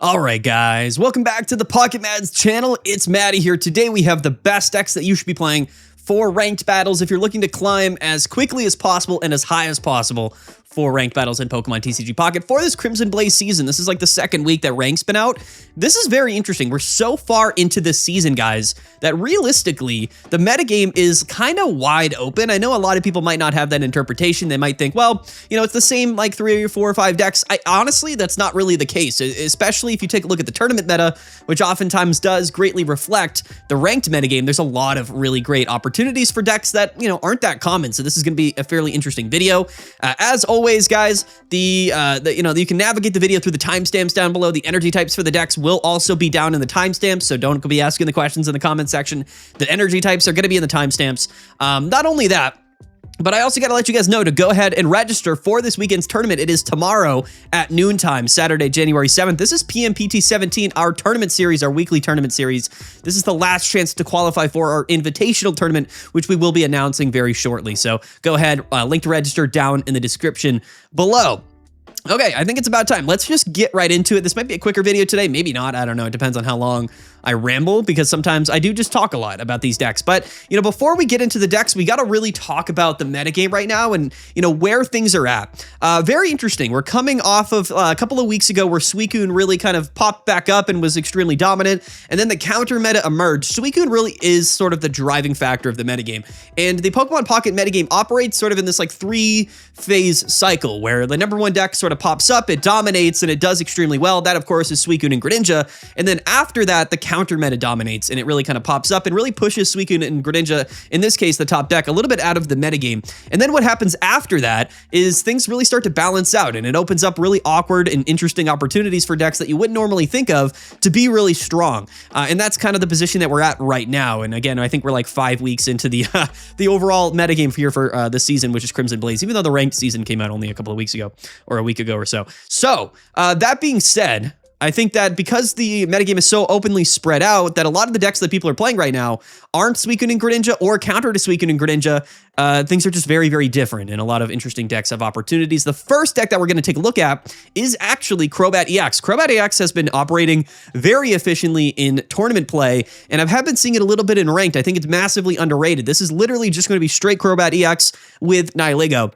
All right, guys, welcome back to the Pocket Mads channel. It's Maddie here. Today we have the best decks that you should be playing for ranked battles if you're looking to climb as quickly as possible and as high as possible for ranked battles in Pokemon TCG Pocket for this Crimson Blaze season. This is like the second week that rank's been out. This is very interesting. We're so far into this season, guys, that realistically, the metagame is kind of wide open. I know a lot of people might not have that interpretation. They might think, well, you know, it's the same like 3 or 4 or 5 decks. Honestly, that's not really the case, especially if you take a look at the tournament meta, which oftentimes does greatly reflect the ranked metagame. There's a lot of really great opportunities for decks that, you know, aren't that common. So this is going to be a fairly interesting video. As always, guys, you can navigate the video through the timestamps down below. The energy types for the decks will also be down in the timestamps, so don't be asking the questions in the comment section. The energy types are going to be in the timestamps. Not only that, but I also got to let you guys know to go ahead and register for this weekend's tournament. It is tomorrow at noontime, Saturday, January 7th. This is PMPT 17, our tournament series, our weekly tournament series. This is the last chance to qualify for our invitational tournament, which we will be announcing very shortly. So go ahead, link to register down in the description below. Okay, I think it's about time. Let's just get right into it. This might be a quicker video today, maybe not. I don't know. It depends on how long I ramble, because sometimes I do just talk a lot about these decks. But, you know, before we get into the decks, we got to really talk about the metagame right now and, you know, where things are at. Very interesting. We're coming off of a couple of weeks ago where Suicune really kind of popped back up and was extremely dominant, and then the counter meta emerged. Suicune really is sort of the driving factor of the metagame. And the Pokemon Pocket metagame operates sort of in this like 3-phase cycle where the number one deck sort of pops up, it dominates, and it does extremely well. That, of course, is Suicune and Greninja. And then after that, the counter meta dominates, and it really kind of pops up and really pushes Suicune and Greninja, in this case, the top deck, a little bit out of the metagame. And then what happens after that is things really start to balance out, and it opens up really awkward and interesting opportunities for decks that you wouldn't normally think of to be really strong. And that's kind of the position that we're at right now. And again, I think we're like 5 weeks into the the overall metagame here for this season, which is Crimson Blaze, even though the ranked season came out only a couple of weeks ago, or a week ago or so. So that being said, I think that because the metagame is so openly spread out that a lot of the decks that people are playing right now aren't Suicune and Greninja or counter to Suicune and Greninja. Things are just very, very different, and a lot of interesting decks have opportunities. The first deck that we're going to take a look at is actually Crobat EX. Crobat EX has been operating very efficiently in tournament play, and I have been seeing it a little bit in ranked. I think it's massively underrated. This is literally just going to be straight Crobat EX with Nihilego.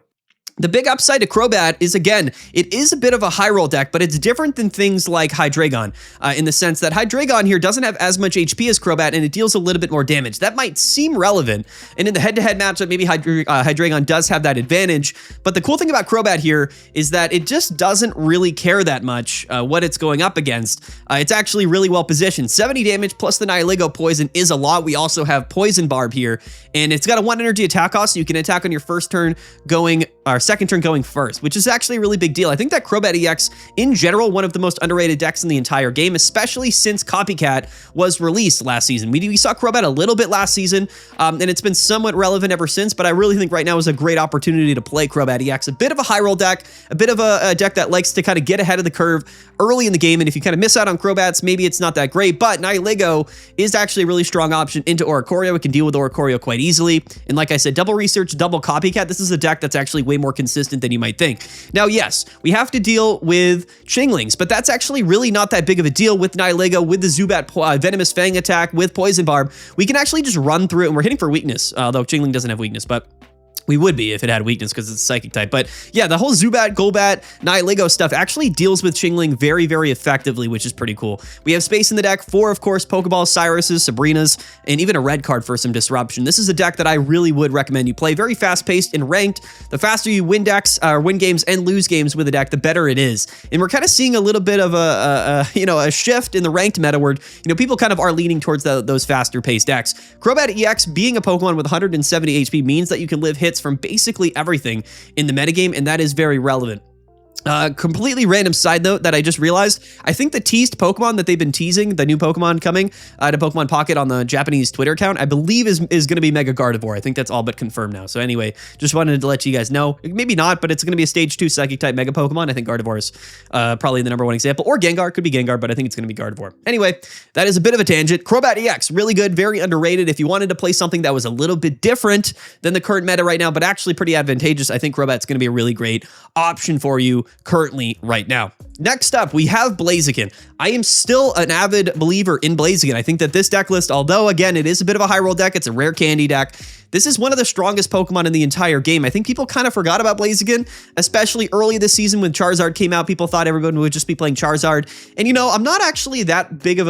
The big upside to Crobat is, again, it is a bit of a high roll deck, but it's different than things like Hydreigon in the sense that Hydreigon here doesn't have as much HP as Crobat, and it deals a little bit more damage. That might seem relevant, and in the head-to-head matchup, maybe Hydreigon does have that advantage, but the cool thing about Crobat here is that it just doesn't really care that much what it's going up against. It's actually really well positioned. 70 damage plus the Nihilego poison is a lot. We also have Poison Barb here, and it's got a 1 energy attack cost, so you can attack on your first turn going, or second turn going first, which is actually a really big deal. I think that Crobat EX, in general, one of the most underrated decks in the entire game, especially since Copycat was released last season. We saw Crobat a little bit last season, and it's been somewhat relevant ever since, but I really think right now is a great opportunity to play Crobat EX. A bit of a high roll deck, a bit of a deck that likes to kind of get ahead of the curve early in the game, and if you kind of miss out on Crobats, maybe it's not that great, but Nihilego is actually a really strong option into Oricorio. It can deal with Oricorio quite easily, and like I said, double research, double Copycat. This is a deck that's actually way more consistent than you might think. Now, yes, we have to deal with Chinglings, but that's actually really not that big of a deal with Nihilego, with the Zubat Venomous Fang attack, with Poison Barb. We can actually just run through it, and we're hitting for weakness, though Chingling doesn't have weakness, but we would be if it had weakness because it's a psychic type. But yeah, the whole Zubat, Golbat, Nihilego stuff actually deals with Chingling very, very effectively, which is pretty cool. We have space in the deck for, of course, Pokeballs, Cyruses, Sabrinas, and even a red card for some disruption. This is a deck that I really would recommend you play. Very fast-paced and ranked. The faster you win decks, win games and lose games with a deck, the better it is. And we're kind of seeing a little bit of a shift in the ranked meta where, people kind of are leaning towards those faster-paced decks. Crobat EX, being a Pokemon with 170 HP, means that you can live hits from basically everything in the metagame, and that is very relevant. Completely random side note that I just realized, I think the teased Pokemon that they've been teasing, the new Pokemon coming to Pokemon Pocket on the Japanese Twitter account, I believe is going to be Mega Gardevoir. I think that's all but confirmed now. So anyway, just wanted to let you guys know. Maybe not, but it's going to be a stage 2 Psychic type Mega Pokemon. I think Gardevoir is probably the #1 example. Or Gengar, could be Gengar, but I think it's going to be Gardevoir. Anyway, that is a bit of a tangent. Crobat EX, really good, very underrated. If you wanted to play something that was a little bit different than the current meta right now, but actually pretty advantageous, I think Crobat's going to be a really great option for you currently right now. Next up, we have Blaziken. I am still an avid believer in Blaziken. I think that this deck list, although again, it is a bit of a high roll deck, it's a rare candy deck, this is one of the strongest Pokemon in the entire game. I think people kind of forgot about Blaziken, especially early this season when Charizard came out. People thought everyone would just be playing Charizard. And, you know, I'm not actually that big of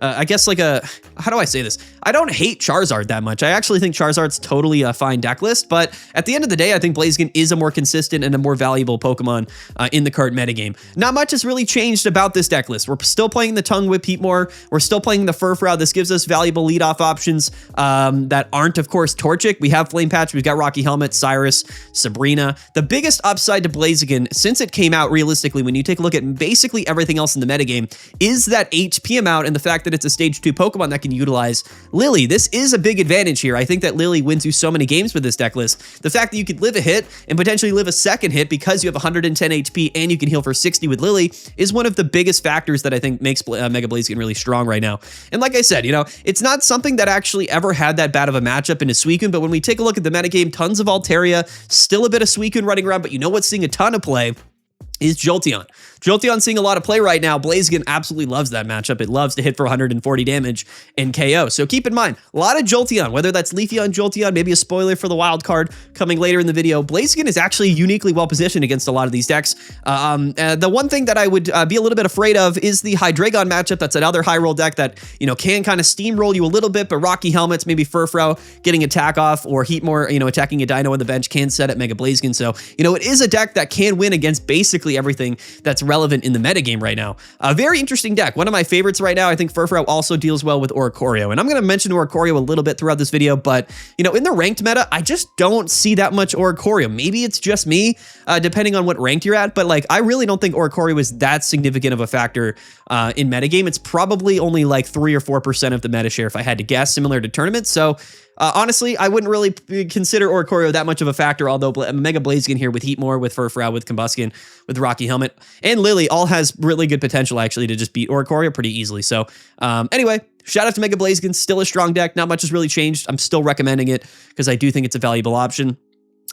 I guess like how do I say this? I don't hate Charizard that much. I actually think Charizard's totally a fine deck list, but at the end of the day, I think Blaziken is a more consistent and a more valuable Pokemon in the current metagame. Not much has really changed about this deck list. We're still playing the Tongue Whip Heatmore. We're still playing the Furfrou. This gives us valuable leadoff options that aren't, of course, Torchic. We have Flame Patch. We've got Rocky Helmet, Cyrus, Sabrina. The biggest upside to Blaziken since it came out, realistically, when you take a look at basically everything else in the metagame, is that HP amount and the fact that it's a stage 2 Pokemon that can utilize Lily. This is a big advantage here. I think that Lily wins you so many games with this deck list. The fact that you could live a hit and potentially live a second hit because you have 110 HP and you can heal for 60 with Lily is one of the biggest factors that I think makes Mega Blaziken really strong right now. And like I said, you know, it's not something that actually ever had that bad of a matchup into Suicune, but when we take a look at the metagame, tons of Altaria, still a bit of Suicune running around, but you know what's seeing a ton of play is Jolteon. Jolteon's seeing a lot of play right now. Blaziken absolutely loves that matchup. It loves to hit for 140 damage and KO. So keep in mind, a lot of Jolteon, whether that's Leafeon, Jolteon, maybe a spoiler for the wild card coming later in the video. Blaziken is actually uniquely well positioned against a lot of these decks. The one thing that I would be a little bit afraid of is the Hydreigon matchup. That's another high roll deck that, you know, can kind of steamroll you a little bit, but Rocky Helmets, maybe Furfrou getting attack off or Heatmore, you know, attacking a Dino on the bench can set at Mega Blaziken. So, you know, it is a deck that can win against basically everything that's relevant in the metagame right now. A very interesting deck. One of my favorites right now. I think Furfrou also deals well with Oricorio. And I'm going to mention Oricorio a little bit throughout this video, but, you know, in the ranked meta, I just don't see that much Oricorio. Maybe it's just me, depending on what ranked you're at, but like, I really don't think Oricorio is that significant of a factor in metagame. It's probably only like 3 or 4% of the meta share if I had to guess, similar to tournaments. So honestly, I wouldn't really consider Oricorio that much of a factor, although Mega Blaziken here with Heatmore, with Furfrou, with Combusken, with Rocky Helmet, and Lily all has really good potential actually to just beat Oricorio pretty easily. So anyway, shout out to Mega Blaziken, still a strong deck. Not much has really changed. I'm still recommending it because I do think it's a valuable option.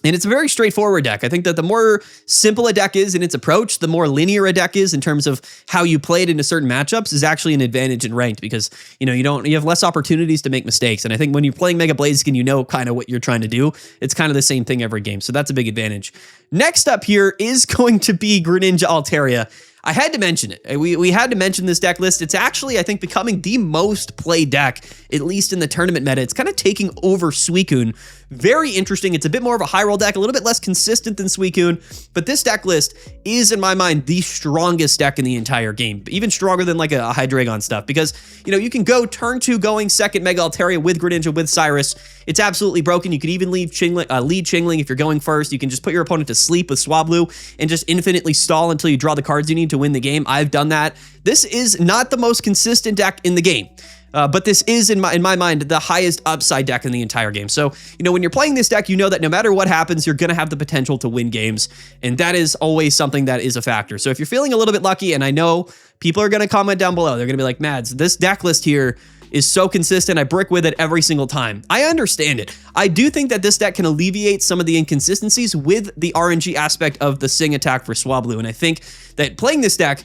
And it's a very straightforward deck. I think that the more simple a deck is in its approach, the more linear a deck is in terms of how you play it into certain matchups is actually an advantage in ranked because, you know, you have less opportunities to make mistakes. And I think when you're playing Mega Blaziken, you know kind of what you're trying to do. It's kind of the same thing every game. So that's a big advantage. Next up here is going to be Greninja Altaria. I had to mention it. We had to mention this deck list. It's actually, I think, becoming the most played deck, at least in the tournament meta. It's kind of taking over Suicune. Very interesting. It's a bit more of a high roll deck, a little bit less consistent than Suicune, but this deck list is, in my mind, the strongest deck in the entire game, even stronger than like a Hydreigon stuff, because, you know, you can go turn 2 going second Mega Altaria with Greninja, with Cyrus. It's absolutely broken. You could even lead Chingling if you're going first. You can just put your opponent to sleep with Swablu and just infinitely stall until you draw the cards you need to win the game. I've done that. This is not the most consistent deck in the game. But this is, in my mind, the highest upside deck in the entire game. So, you know, when you're playing this deck, you know that no matter what happens, you're going to have the potential to win games. And that is always something that is a factor. So if you're feeling a little bit lucky, and I know people are going to comment down below, they're going to be like, Mads, this deck list here is so consistent. I brick with it every single time. I understand it. I do think that this deck can alleviate some of the inconsistencies with the RNG aspect of the Sing attack for Swablu. And I think that playing this deck,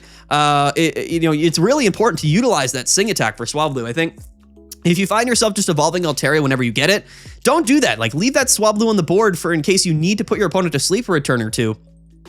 you know, it's really important to utilize that Sing attack for Swablu. I think if you find yourself just evolving Altaria whenever you get it, don't do that. Like, leave that Swablu on the board for in case you need to put your opponent to sleep for a turn or two,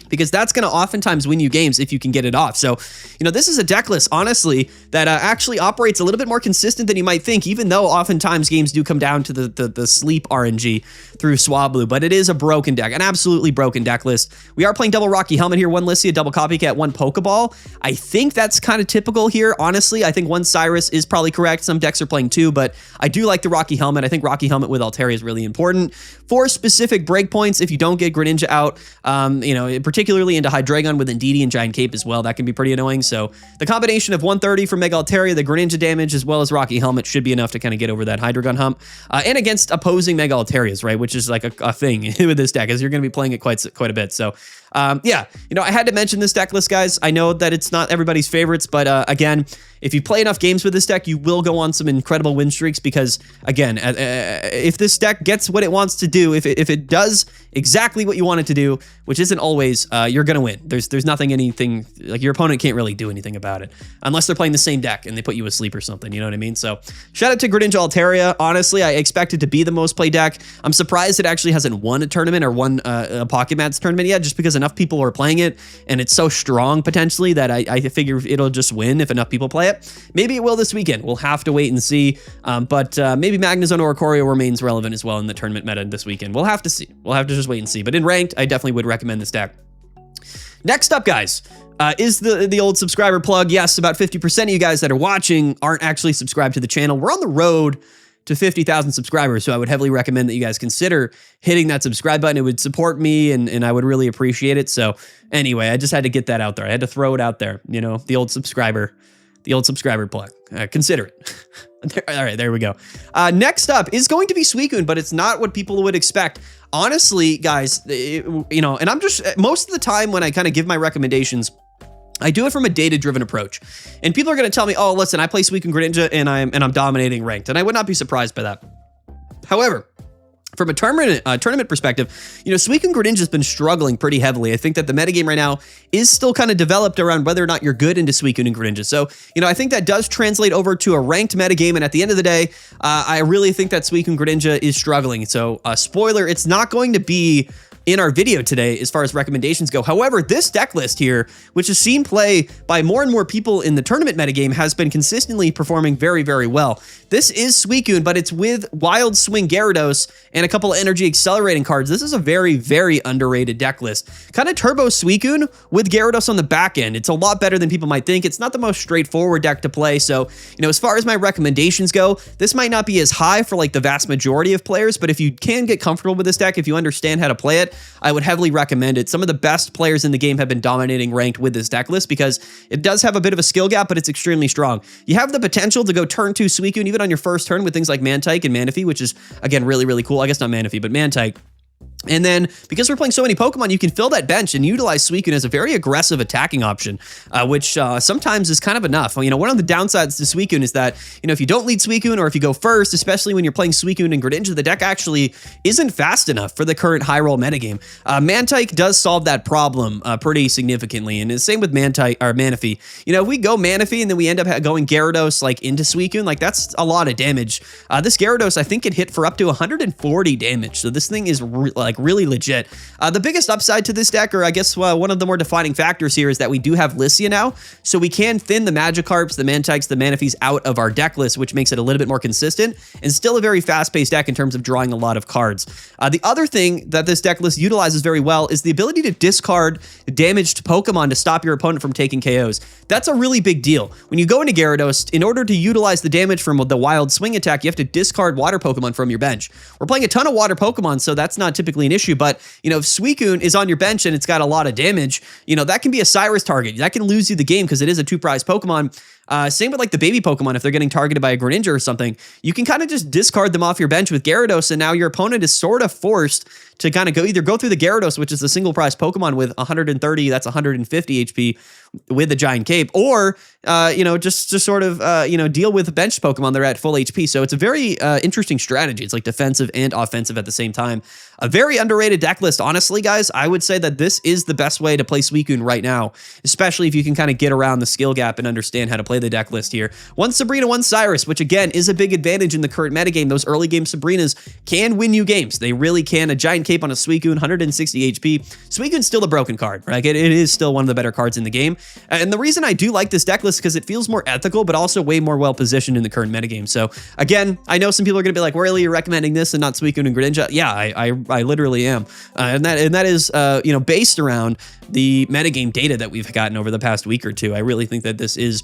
because that's going to oftentimes win you games if you can get it off. So, you know, this is a deck list, honestly, that actually operates a little bit more consistent than you might think, even though oftentimes games do come down to the sleep RNG through Swablu, but it is a broken deck, an absolutely broken deck list. We are playing double Rocky Helmet here, 1 Lissia, double Copycat, 1 Pokeball. I think that's kind of typical here, honestly. I think 1 Cyrus is probably correct. Some decks are playing 2, but I do like the Rocky Helmet. I think Rocky Helmet with Altaria is really important for specific breakpoints. If you don't get Greninja out, you know, particularly into Hydreigon with Indeedee and Giant Cape as well, that can be pretty annoying. So the combination of 130 for Mega Altaria, the Greninja damage, as well as Rocky Helmet should be enough to kind of get over that Hydreigon hump. And against opposing Mega Altarias, right, which is like a thing with this deck, as you're going to be playing it quite a bit. So yeah, you know, I had to mention this deck list, guys. I know that it's not everybody's favorites, but again, if you play enough games with this deck, you will go on some incredible win streaks because, again, if this deck gets what it wants to do, if it does exactly what you want it to do, which isn't always, games, you're going to win. There's nothing, anything, like your opponent can't really do anything about it unless they're playing the same deck and they put you asleep or something, you know what I mean? So shout out to Greninja Altaria. Honestly, I expect it to be the most played deck. I'm surprised it actually hasn't won a tournament or won a Pocket Mats tournament yet, just because enough people are playing it and it's so strong potentially that I figure it'll just win if enough people play it. Maybe it will this weekend. We'll have to wait and see. But maybe Magnezone or Oricorio remains relevant as well in the tournament meta this weekend. We'll have to see. We'll have to just wait and see. But in ranked, I definitely would recommend this deck. Next up, guys, is the old subscriber plug. Yes, about 50% of you guys that are watching aren't actually subscribed to the channel. We're on the road to 50,000 subscribers, so I would heavily recommend that you guys consider hitting that subscribe button. It would support me, and I would really appreciate it. So anyway, I just had to get that out there. I had to throw it out there, you know, the old subscriber plug. Consider it. All right, there we go. Next up is going to be Suicune, but it's not what people would expect. Honestly, guys, you know, and I'm just, most of the time when I kind of give my recommendations, I do it from a data-driven approach. And people are going to tell me, oh, listen, I play Suicune Greninja and I'm dominating ranked. And I would not be surprised by that. However, from a tournament perspective, you know, Suicune Greninja has been struggling pretty heavily. I think that the metagame right now is still kind of developed around whether or not you're good into Suicune and Greninja. So, you know, I think that does translate over to a ranked metagame. And at the end of the day, I really think that Suicune Greninja is struggling. So, spoiler, it's not going to be in our video today as far as recommendations go. However, this deck list here, which is seen play by more and more people in the tournament metagame, has been consistently performing very, very well. This is Suicune, but it's with Wild Swing Gyarados and a couple of energy accelerating cards. This is a very, very underrated deck list. Kind of turbo Suicune with Gyarados on the back end. It's a lot better than people might think. It's not the most straightforward deck to play. So, you know, as far as my recommendations go, this might not be as high for like the vast majority of players, but if you can get comfortable with this deck, if you understand how to play it, I would heavily recommend it. Some of the best players in the game have been dominating ranked with this deck list because it does have a bit of a skill gap, but it's extremely strong. You have the potential to go turn 2 Suicune even on your first turn with things like Mantike and Manaphy, which is, again, really, really cool. I guess not Manaphy, but Mantike. And then, because we're playing so many Pokemon, you can fill that bench and utilize Suicune as a very aggressive attacking option, which sometimes is kind of enough. You know, one of the downsides to Suicune is that, you know, if you don't lead Suicune or if you go first, especially when you're playing Suicune and Greninja, the deck actually isn't fast enough for the current high roll metagame. Mantike does solve that problem pretty significantly, and the same with Mantike or Manaphy. You know, if we go Manaphy and then we end up going Gyarados like into Suicune, like that's a lot of damage. This Gyarados, I think, can hit for up to 140 damage, so this thing is really legit. The biggest upside to this deck, or I guess one of the more defining factors here, is that we do have Lycia now, so we can thin the Magikarps, the Mantikes, the Manaphys out of our deck list, which makes it a little bit more consistent and still a very fast-paced deck in terms of drawing a lot of cards. The other thing that this deck list utilizes very well is the ability to discard damaged Pokemon to stop your opponent from taking KOs. That's a really big deal. When you go into Gyarados, in order to utilize the damage from the Wild Swing attack, you have to discard water Pokemon from your bench. We're playing a ton of water Pokemon, so that's not typically an issue, but, you know, if Suicune is on your bench and it's got a lot of damage, you know, that can be a Cyrus target. That can lose you the game because it is a 2-prize Pokemon. Same with like the baby Pokemon, if they're getting targeted by a Greninja or something, you can kind of just discard them off your bench with Gyarados, and now your opponent is sort of forced to kind of either go through the Gyarados, which is a single prize Pokemon with 130, that's 150 HP with the Giant Cape, or, you know, just to sort of, you know, deal with bench Pokemon that are at full HP. So it's a very interesting strategy. It's like defensive and offensive at the same time. A very underrated deck list, honestly, guys. I would say that this is the best way to play Suicune right now, especially if you can kind of get around the skill gap and understand how to play the deck list here. One Sabrina, one Cyrus, which again is a big advantage in the current metagame. Those early game Sabrinas can win you games. They really can. A Giant Cape on a Suicune, 160 HP. Suicune's still a broken card, right? It is still one of the better cards in the game. And the reason I do like this deck list is because it feels more ethical, but also way more well-positioned in the current metagame. So again, I know some people are going to be like, really, you're recommending this and not Suicune and Greninja? Yeah, I literally am. And that is, you know, based around the metagame data that we've gotten over the past week or two. I really think that this is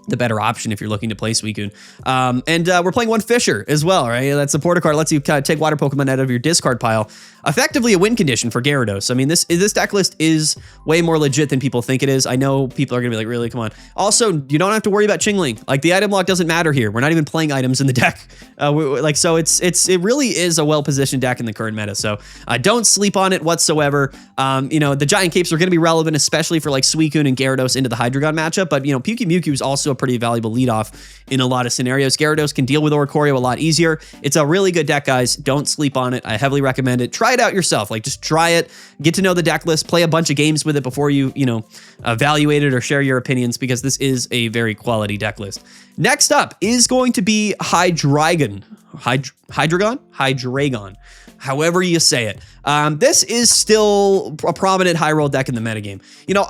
the better option if you're looking to play Suicune. And we're playing one Fisher as well, right? That supporter card lets you kind of take water Pokemon out of your discard pile. Effectively a win condition for Gyarados. I mean, this deck list is way more legit than people think it is. I know people are gonna be like, really, come on. Also, you don't have to worry about Chingling. Like, the item lock doesn't matter here. We're not even playing items in the deck. So it really is a well-positioned deck in the current meta. So don't sleep on it whatsoever. You know, the Giant Capes are gonna be relevant, especially for like Suicune and Gyarados into the Hydreigon matchup. But, you know, Mewtwo is also a pretty valuable leadoff in a lot of scenarios. Gyarados can deal with Oricorio a lot easier. It's a really good deck, guys. Don't sleep on it. I heavily recommend it. Try it out yourself. Like, just try it, get to know the deck list, play a bunch of games with it before you, evaluate it or share your opinions, because this is a very quality deck list. Next up is going to be Hydreigon. Hydreigon. However you say it. This is still a prominent high roll deck in the metagame.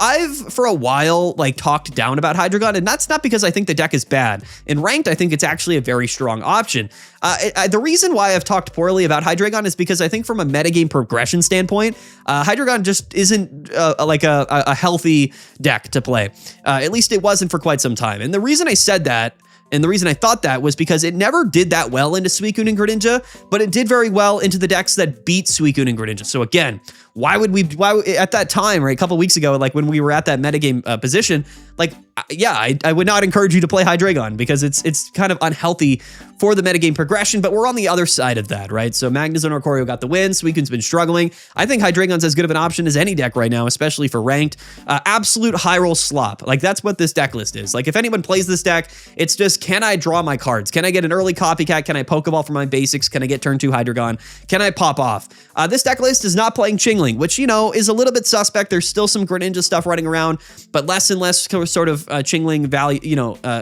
I've for a while talked down about Hydreigon, and that's not because I think the deck is bad. In ranked, I think it's actually a very strong option. The reason why I've talked poorly about Hydreigon is because I think from a metagame progression standpoint, Hydreigon just isn't a healthy deck to play. At least it wasn't for quite some time. And the reason I said that, and the reason I thought that, was because it never did that well into Suicune and Greninja, but it did very well into the decks that beat Suicune and Greninja. So again, why at that time, right, a couple weeks ago, when we were at that metagame position, I would not encourage you to play Hydreigon, because it's kind of unhealthy for the metagame progression, but we're on the other side of that, right? So Magnezone or Oricorio got the win. Suicune's been struggling. I think Hydreigon's as good of an option as any deck right now, especially for ranked. Absolute high roll slop. That's what this deck list is. If anyone plays this deck, it's just, can I draw my cards? Can I get an early copycat? Can I Pokeball for my basics? Can I get turn 2 Hydreigon? Can I pop off? This deck list is not playing Chingling, which, is a little bit suspect. There's still some Greninja stuff running around, but less and less sort of Chingling value,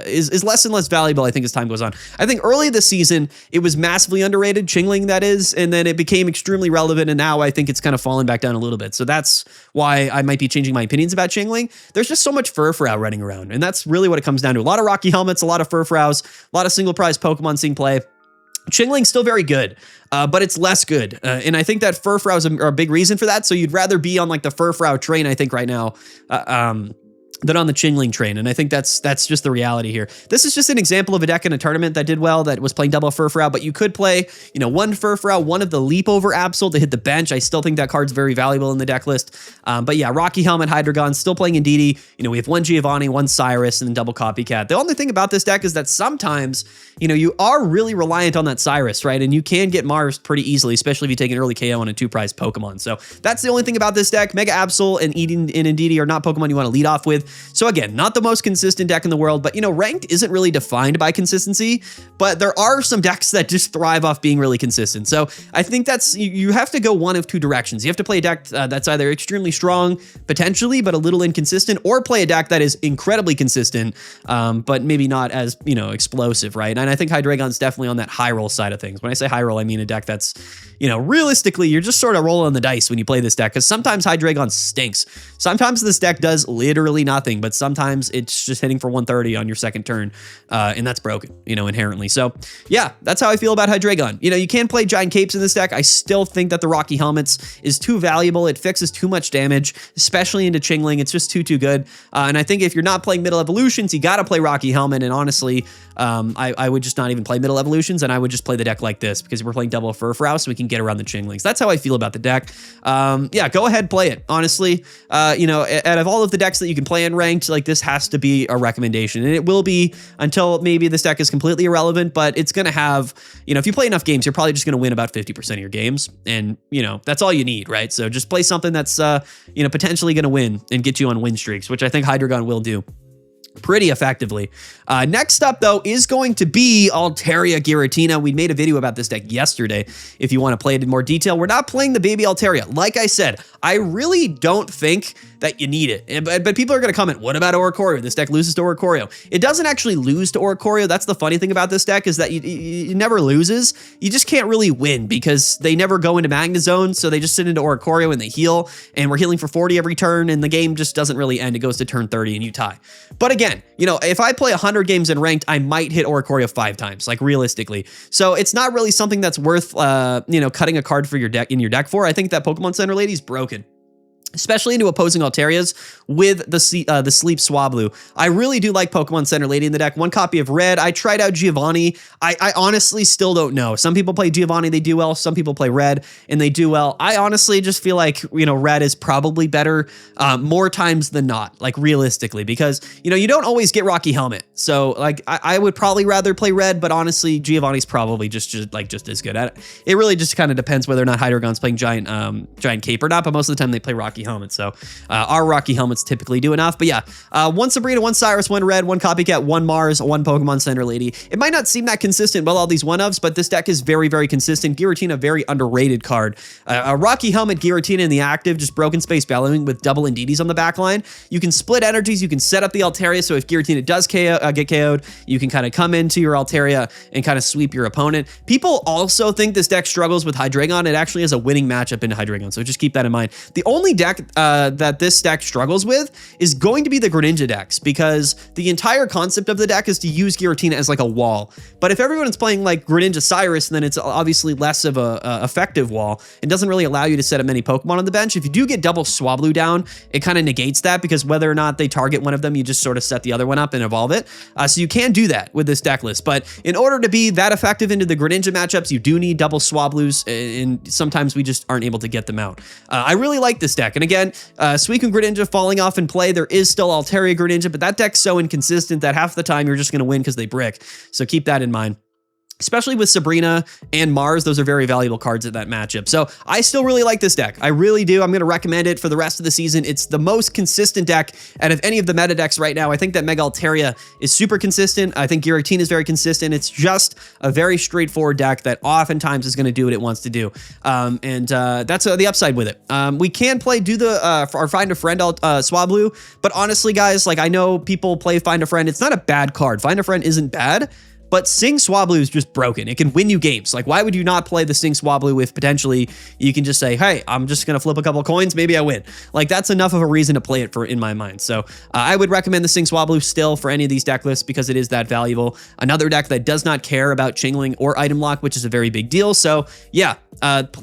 is less and less valuable, I think, as time goes on. I think early this season, it was massively underrated, Chingling that is, and then it became extremely relevant, and now I think it's kind of fallen back down a little bit. So that's why I might be changing my opinions about Chingling. There's just so much Furfrou running around, and that's really what it comes down to. A lot of Rocky Helmets, a lot of Furfrous, a lot of single prize Pokemon seeing play. Chingling's still very good, but it's less good. And I think that Furfrous are a big reason for that. So you'd rather be on the Furfrou train, I think, right now, than on the Chingling train. And I think that's just the reality here. This is just an example of a deck in a tournament that did well, that was playing double Furfrou, but you could play, one Furfrou, one of the Leap over Abosl to hit the bench. I still think that card's very valuable in the deck list. But yeah, Rocky Helmet, Hydreigon, still playing Indeedee. We have one Giovanni, one Cyrus, and then double Copycat. The only thing about this deck is that sometimes, you are really reliant on that Cyrus, right? And you can get Mars pretty easily, especially if you take an early KO on a 2-prize Pokemon. So that's the only thing about this deck. Mega Abosl and Indeedee are not Pokemon you want to lead off with. So again, not the most consistent deck in the world, but ranked isn't really defined by consistency, but there are some decks that just thrive off being really consistent. So I think you have to go one of two directions. You have to play a deck that's either extremely strong, potentially, but a little inconsistent, or play a deck that is incredibly consistent, but maybe not as, explosive, right? And I think Hydreigon's definitely on that high roll side of things. When I say high roll, I mean a deck that's, realistically, you're just sort of rolling the dice when you play this deck, because sometimes Hydreigon stinks. Sometimes this deck does literally nothing, but sometimes it's just hitting for 130 on your second turn, and that's broken, inherently. So yeah, that's how I feel about Hydreigon. You can play Giant Capes in this deck. I still think that the Rocky Helmets is too valuable. It fixes too much damage, especially into Chingling. It's just too good. And I think if you're not playing Middle Evolutions, you got to play Rocky Helmet. And honestly, I would just not even play Middle Evolutions, and I would just play the deck like this, because we're playing double Furfrou, so we can get around the Chinglings. That's how I feel about the deck. Yeah, go ahead, play it. Honestly, out of all of the decks that you can play in ranked, this has to be a recommendation, and it will be until maybe this deck is completely irrelevant, but it's going to have, if you play enough games, you're probably just going to win about 50% of your games, and, that's all you need, right? So just play something that's, potentially going to win and get you on win streaks, which I think Hydreigon will do pretty effectively. Next up, though, is going to be Altaria Giratina. We made a video about this deck yesterday if you want to play it in more detail. We're not playing the baby Altaria. Like I said, I really don't think that you need it. But people are going to comment, what about Oricorio? This deck loses to Oricorio. It doesn't actually lose to Oricorio. That's the funny thing about this deck, is that it never loses. You just can't really win because they never go into Magnezone, so they just sit into Oricorio and they heal, and we're healing for 40 every turn, and the game just doesn't really end. It goes to turn 30 and you tie. But again, if I play 100 games in ranked, I might hit Oricorio 5 times, realistically. So it's not really something that's worth, cutting a card for your deck in your deck for. I think that Pokemon Center Lady is broken, especially into opposing Altarias with the Sleep Swablu. I really do like Pokemon Center Lady in the deck. One copy of Red. I tried out Giovanni. I honestly still don't know. Some people play Giovanni, they do well. Some people play Red and they do well. I honestly just feel like, Red is probably better more times than not, realistically, because, you don't always get Rocky Helmet. So I would probably rather play Red, but honestly, Giovanni's probably just as good at it. It really just kind of depends whether or not Hydreigon's playing Giant Cape or not, but most of the time they play Rocky Helmet. So our Rocky Helmets typically do enough. But yeah, one Sabrina, one Cyrus, one Red, one Copycat, one Mars, one Pokemon Center Lady. It might not seem that consistent with all these one-ofs, but this deck is very, very consistent. Giratina, very underrated card. A Rocky Helmet, Giratina in the active, just Broken Space Bellowing with double Indeedis on the back line. You can split energies. You can set up the Altaria, so if Giratina does get KO'd, you can kind of come into your Altaria and kind of sweep your opponent. People also think this deck struggles with Hydreigon. It actually has a winning matchup into Hydreigon, so just keep that in mind. The only deck that this deck struggles with is going to be the Greninja decks, because the entire concept of the deck is to use Giratina as like a wall. But if everyone's playing like Greninja Cyrus, then it's obviously less of a effective wall. It doesn't really allow you to set up many Pokemon on the bench. If you do get double Swablu down, it kind of negates that, because whether or not they target one of them, you just sort of set the other one up and evolve it. So you can do that with this deck list. But in order to be that effective into the Greninja matchups, you do need double Swablus, and sometimes we just aren't able to get them out. I really like this deck. And again, Suicune Greninja falling off in play. There is still Altaria Greninja, but that deck's so inconsistent that half the time you're just going to win because they brick. So keep that in mind. Especially with Sabrina and Mars, those are very valuable cards at that matchup. So I still really like this deck. I really do. I'm going to recommend it for the rest of the season. It's the most consistent deck out of any of the meta decks right now. I think that Mega Altaria is super consistent. I think Giratina is very consistent. It's just a very straightforward deck that oftentimes is going to do what it wants to do. That's the upside with it. We can do our Find a Friend Swablu, but honestly, guys, like I know people play Find a Friend. It's not a bad card. Find a Friend isn't bad. But Sing Swablu is just broken. It can win you games. Like, why would you not play the Sing Swablu if potentially you can just say, hey, I'm just going to flip a couple coins, maybe I win. Like, that's enough of a reason to play it in my mind. So I would recommend the Sing Swablu still for any of these deck lists because it is that valuable. Another deck that does not care about Chingling or item lock, which is a very big deal. So yeah,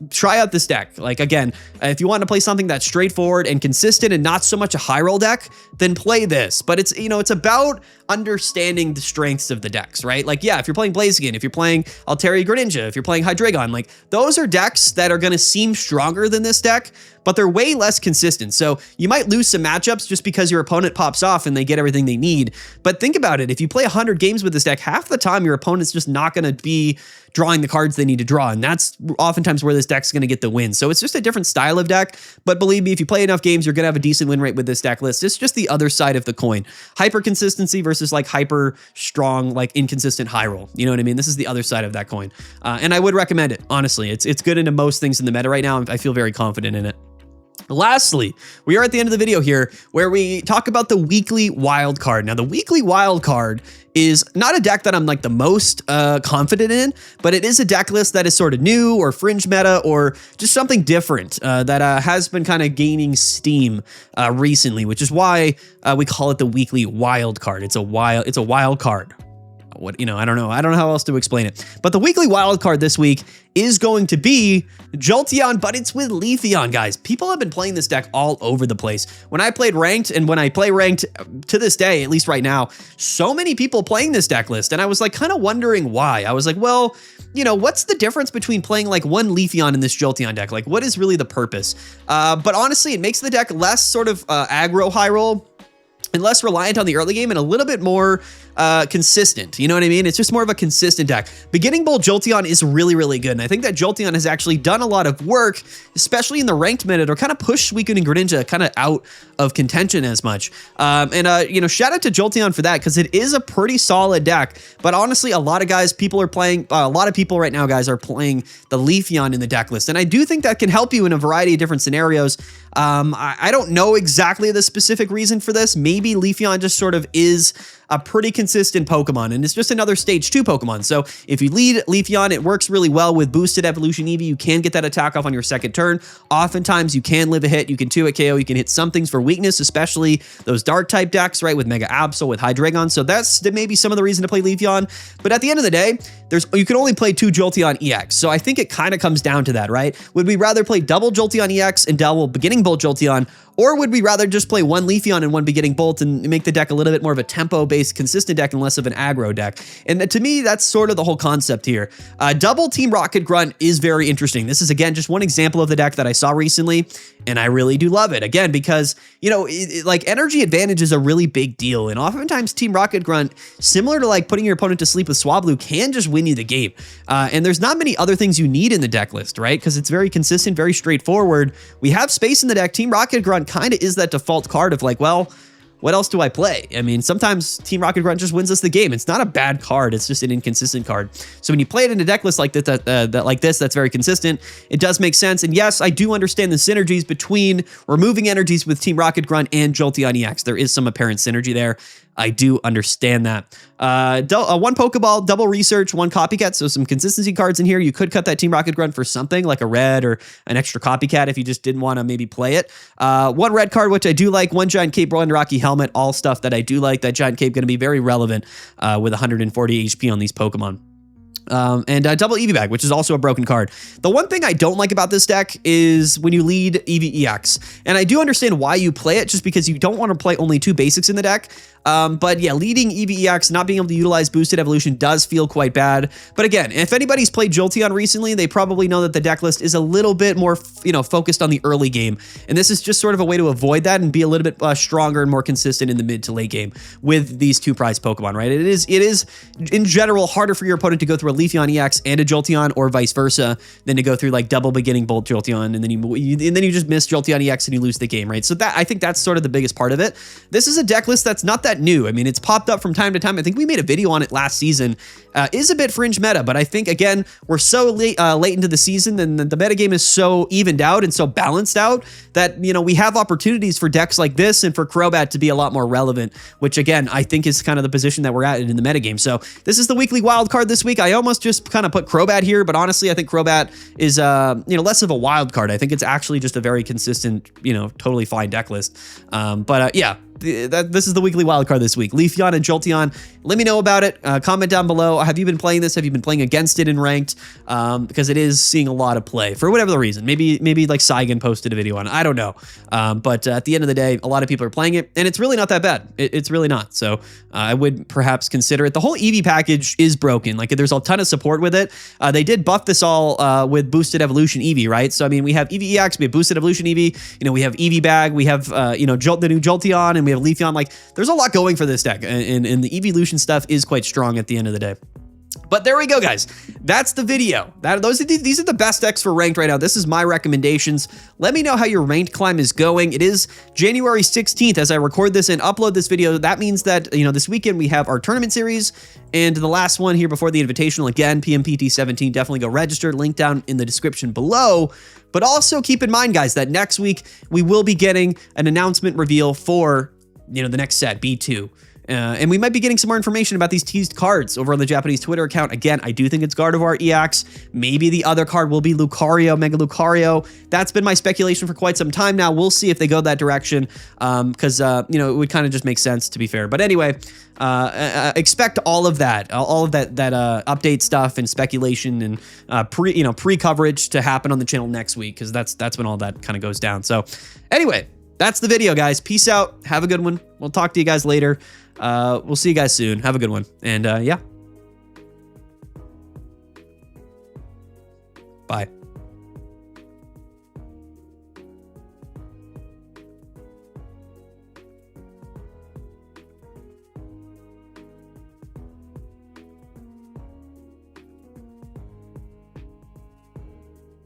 try out this deck. Like, again, if you want to play something that's straightforward and consistent and not so much a high roll deck, then play this. But it's, it's about understanding the strengths of the decks, right? Like, yeah, if you're playing Blaziken, if you're playing Altaria Greninja, if you're playing Hydreigon, like those are decks that are going to seem stronger than this deck, but they're way less consistent. So you might lose some matchups just because your opponent pops off and they get everything they need. But think about it. If you play 100 games with this deck, half the time your opponent's just not going to be drawing the cards they need to draw. And that's oftentimes where this deck's going to get the win. So it's just a different style of deck. But believe me, if you play enough games, you're going to have a decent win rate with this deck list. It's just the other side of the coin. Hyper consistency versus like hyper strong, like inconsistent high roll. You know what I mean? This is the other side of that coin. And I would recommend it. Honestly, it's good into most things in the meta right now. I feel very confident in it. Lastly, we are at the end of the video here where we talk about the weekly wild card. Now, the weekly wild card is not a deck that I'm like the most confident in, but it is a deck list that is sort of new or fringe meta or just something different that has been kind of gaining steam recently, which is why we call it the weekly wild card. It's a wild card. I don't know how else to explain it. But the weekly wild card this week is going to be Jolteon, but it's with Leafeon, guys. People have been playing this deck all over the place. When I played ranked and when I play ranked to this day, at least right now, so many people playing this deck list. And I was like kind of wondering why. I was like, well, what's the difference between playing like one Leafeon in this Jolteon deck? Like, what is really the purpose? But honestly, it makes the deck less sort of aggro high roll and less reliant on the early game and a little bit more consistent. You know what I mean? It's just more of a consistent deck. Beginning Bolt Jolteon is really, really good. And I think that Jolteon has actually done a lot of work, especially in the ranked meta, to kind of push Suicune and Greninja kind of out of contention as much. Shout out to Jolteon for that because it is a pretty solid deck. But honestly, a lot of people right now, guys, are playing the Leafeon in the deck list. And I do think that can help you in a variety of different scenarios. I don't know exactly the specific reason for this. Maybe Leafeon just sort of is a pretty consistent Pokemon, and it's just another stage 2 Pokemon. So if you lead Leafeon, it works really well with boosted evolution Eevee. You can get that attack off on your second turn. Oftentimes you can live a hit, you can 2-hit KO, you can hit some things for weakness, especially those dark type decks, right? With Mega Abosl, with Hydreigon. So that's maybe some of the reason to play Leafeon. But at the end of the day, you can only play 2 Jolteon EX. So I think it kind of comes down to that, right? Would we rather play double Jolteon EX and double Beginning Bolt Jolteon, or would we rather just play one Leafeon and one Beginning Bolt and make the deck a little bit more of a tempo-based, consistent deck and less of an aggro deck? And to me, that's sort of the whole concept here. Double Team Rocket Grunt is very interesting. This is, again, just one example of the deck that I saw recently. And I really do love it, again, because, you know, like energy advantage is a really big deal. And oftentimes Team Rocket Grunt, similar to like putting your opponent to sleep with Swablu, can just win you the game. And there's not many other things you need in the deck list, right? Because it's very consistent, very straightforward. We have space in the deck. Team Rocket Grunt kind of is that default card of like, well, what else do I play? I mean, sometimes Team Rocket Grunt just wins us the game. It's not a bad card. It's just an inconsistent card. So when you play it in a deck list like this, that's very consistent, it does make sense. And yes, I do understand the synergies between removing energies with Team Rocket Grunt and Jolteon EX. There is some apparent synergy there. I do understand that. One Pokeball, double research, one copycat. So some consistency cards in here. You could cut that Team Rocket Grunt for something like a red or an extra copycat if you just didn't want to maybe play it. One red card, which I do like. One Giant Cape, one Rocky Helmet. All stuff that I do like. That Giant Cape going to be very relevant with 140 HP on these Pokemon. And double Eevee Bag, which is also a broken card. The one thing I don't like about this deck is when you lead Eevee EX. And I do understand why you play it, just because you don't want to play only 2 basics in the deck. But yeah, leading Eevee EX, not being able to utilize boosted evolution does feel quite bad. But again, if anybody's played Jolteon recently, they probably know that the deck list is a little bit more, focused on the early game. And this is just sort of a way to avoid that and be a little bit stronger and more consistent in the mid to late game with these 2 prize Pokemon, right? It is in general harder for your opponent to go through a Leafeon EX and a Jolteon, or vice versa, than to go through like double beginning Bolt Jolteon, and then you just miss Jolteon EX and you lose the game, right? So I think that's sort of the biggest part of it. This is a deck list that's not that new. I mean, it's popped up from time to time. I think we made a video on it last season. Is a bit fringe meta, but I think, again, we're so late into the season, and the metagame is so evened out and so balanced out that, we have opportunities for decks like this and for Crobat to be a lot more relevant, which, again, I think is kind of the position that we're at in the metagame. So this is the weekly wild card this week. I almost just kind of put Crobat here, but honestly, I think Crobat is, less of a wild card. I think it's actually just a very consistent, totally fine deck list. Yeah. This is the weekly wildcard this week. Leafeon and Jolteon. Let me know about it. Comment down below. Have you been playing this? Have you been playing against it in ranked? Because it is seeing a lot of play for whatever the reason. Maybe like Saigon posted a video on it. I don't know. But at the end of the day, a lot of people are playing it, and it's really not that bad. It's really not. So I would perhaps consider it. The whole Eevee package is broken. Like, there's a ton of support with it. They did buff this all with boosted evolution Eevee, right? So I mean, we have Eevee EX, we have boosted evolution Eevee. We have Eevee Bag, we have the new Jolteon, and we have Leafeon. Like, there's a lot going for this deck, and the evolution stuff is quite strong at the end of the day. But there we go, guys. That's the video. These are the best decks for ranked right now. This is my recommendations. Let me know how your ranked climb is going. It is January 16th as I record this and upload this video. That means that, this weekend we have our tournament series, and the last one here before the invitational, again, PMPT 17. Definitely go register. Link down in the description below. But also keep in mind, guys, that next week we will be getting an announcement reveal for, the next set, B2. And we might be getting some more information about these teased cards over on the Japanese Twitter account. Again, I do think it's Gardevoir EX. Maybe the other card will be Lucario, Mega Lucario. That's been my speculation for quite some time now. We'll see if they go that direction, because, it would kind of just make sense, to be fair. But anyway, expect all of that update stuff and speculation and pre-coverage to happen on the channel next week, because that's when all that kind of goes down. So anyway, that's the video, guys. Peace out. Have a good one. We'll talk to you guys later. We'll see you guys soon. Have a good one. And yeah. Bye.